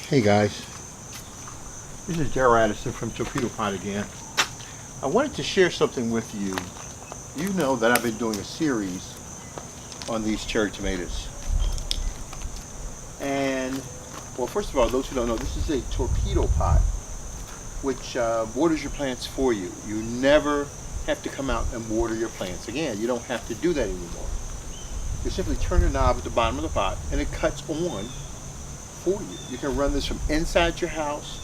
Hey guys, this is Darrell Addison from Torpedo Pot again. I wanted to share something with you. You know that I've been doing a series on these cherry tomatoes. And, well, first of all, those who don't know, this is a torpedo pot, which waters your plants for you. You never have to come out and water your plants. Again, you don't have to do that anymore. You simply turn the knob at the bottom of the pot and it cuts on for you. You can run this from inside your house,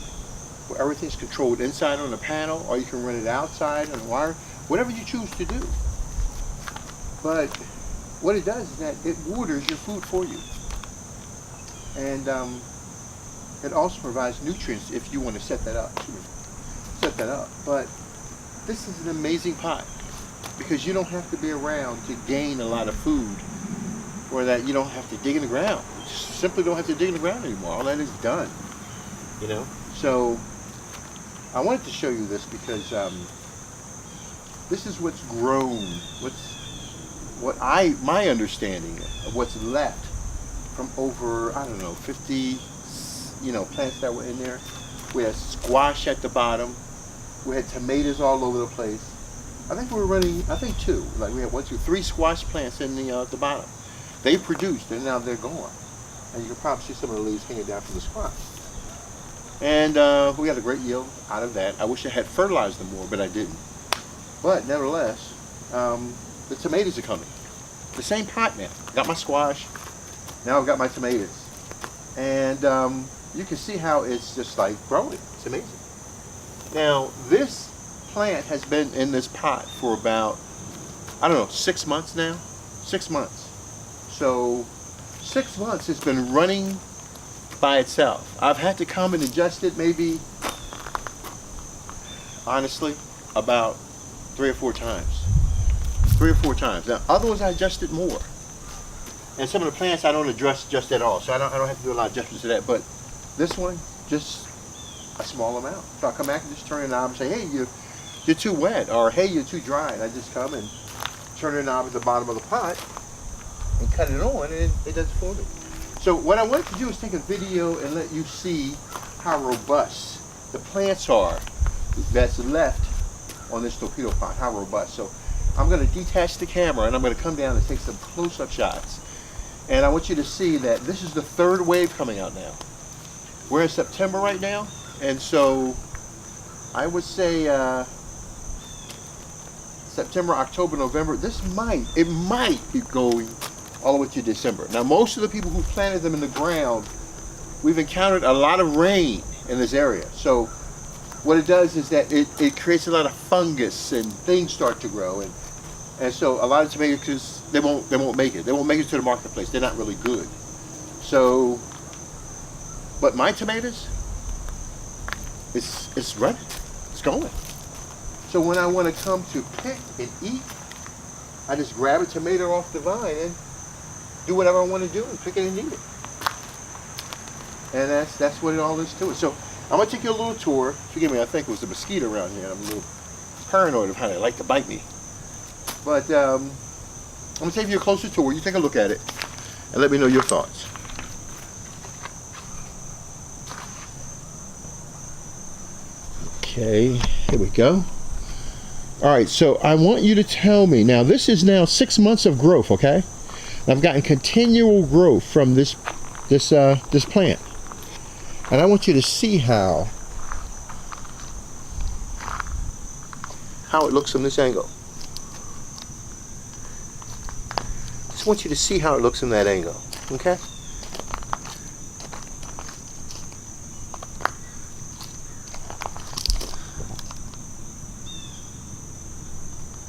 where everything's controlled inside on the panel, or you can run it outside on the wire, whatever you choose to do. But what it does is that it waters your food for you. And it also provides nutrients if you want to set that up. But this is an amazing pot because you don't have to be around to gain a lot of food, or that you don't have to dig in the ground. You just simply don't have to dig in the ground anymore. All that is done, you know. So I wanted to show you this because this is what's grown. My understanding of what's left from over, I don't know, 50 plants that were in there. We had squash at the bottom. We had tomatoes all over the place. I think we were running, two. Like we had 3 squash plants in the bottom. They produced and now they're gone. And you can probably see some of the leaves hanging down from the squash. And we got a great yield out of that. I wish I had fertilized them more, but I didn't. But nevertheless, the tomatoes are coming. The same pot now. Got my squash. Now I've got my tomatoes. And you can see how it's just like growing. It's amazing. Now this plant has been in this pot for about, I don't know, 6 months now. 6 months. So 6 months it's been running by itself. I've had to come and adjust it maybe, honestly, about 3 or 4 times. 3 or 4 times. Now other ones I adjusted more. And some of the plants I don't adjust just at all. So I don't have to do a lot of adjustments to that. But this one, just a small amount. So I come back and just turn the knob and say, hey, you're too wet, or hey, you're too dry. And I just come and turn the knob at the bottom of the pot and cut it on, and it does it for me. So what I wanted to do is take a video and let you see how robust the plants are that's left on this torpedo pot, how robust. So I'm going to detach the camera and I'm going to come down and take some close-up shots. And I want you to see that this is the 3rd wave coming out now. We're in September right now, and so I would say September, October, November, it might be going all the way to December. Now most of the people who planted them in the ground, we've encountered a lot of rain in this area. So what it does is that it creates a lot of fungus and things start to grow, and so a lot of tomatoes, they won't make it. They won't make it to the marketplace. They're not really good. So, but my tomatoes, it's running, it's going. So when I want to come to pick and eat, I just grab a tomato off the vine and do whatever I want to do and pick it and eat it. And that's what it all is to it. So I'm going to take you a little tour. Forgive me, I think it was a mosquito around here. I'm a little paranoid of how they like to bite me. But I'm going to take you a closer tour. You take a look at it and let me know your thoughts. Okay, here we go. All right, so I want you to tell me, now this is now 6 months of growth, okay? I've gotten continual growth from this plant. And I want you to see how it looks from this angle. Just want you to see how it looks from that angle, okay?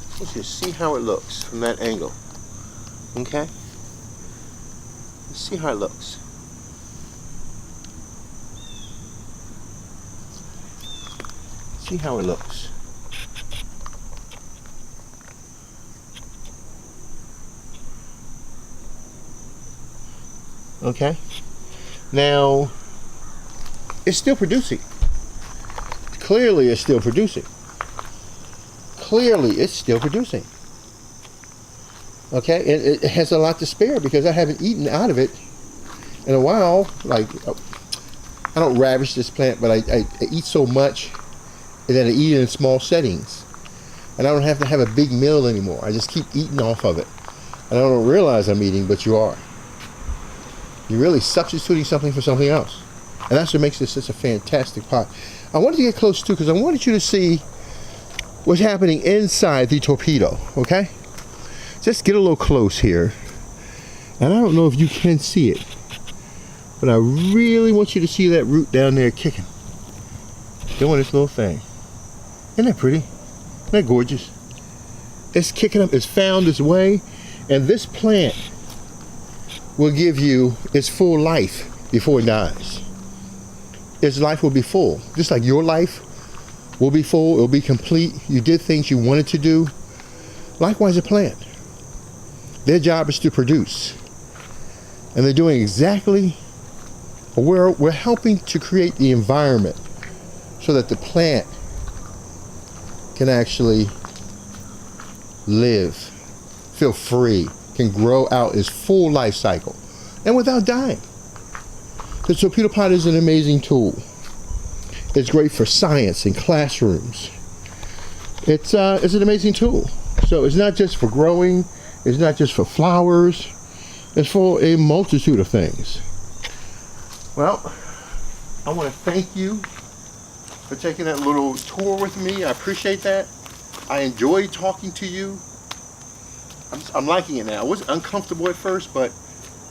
I want you to see how it looks from that angle, okay? Let's see how it looks. See how it looks. Okay. Now, it's still producing. Clearly, it's still producing. Clearly, it's still producing. Okay, it has a lot to spare because I haven't eaten out of it in a while. Like, I don't ravish this plant, but I eat so much that I eat it in small settings. And I don't have to have a big meal anymore. I just keep eating off of it. And I don't realize I'm eating, but you are. You're really substituting something for something else. And that's what makes this such a fantastic pot. I wanted to get close too because I wanted you to see what's happening inside the torpedo, okay? Just get a little close here. And I don't know if you can see it, but I really want you to see that root down there kicking. Doing its little thing. Isn't that pretty? Isn't that gorgeous? It's kicking up, it's found its way, and this plant will give you its full life before it dies. Its life will be full. Just like your life will be full, it'll be complete. You did things you wanted to do. Likewise, a plant. Their job is to produce. And they're doing exactly, we're helping to create the environment so that the plant can actually live, feel free, can grow out its full life cycle, and without dying. The torpedo pot is an amazing tool. It's great for science in classrooms. It's an amazing tool. So it's not just for growing, it's not just for flowers, it's for a multitude of things. Well, I want to thank you for taking that little tour with me. I appreciate that. I enjoyed talking to you. I'm liking it now. I was uncomfortable at first, but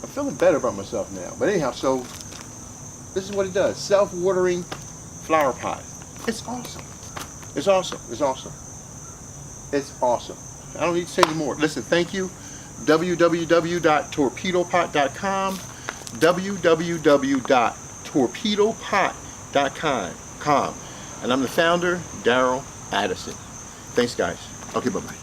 I'm feeling better about myself now. But anyhow, so this is what it does. Self-watering flower pot. It's awesome. It's awesome. It's awesome. It's awesome. I don't need to say any more. Listen, thank you. www.torpedopot.com. www.torpedopot.com. And I'm the founder, Daryl Addison. Thanks, guys. Okay, bye-bye.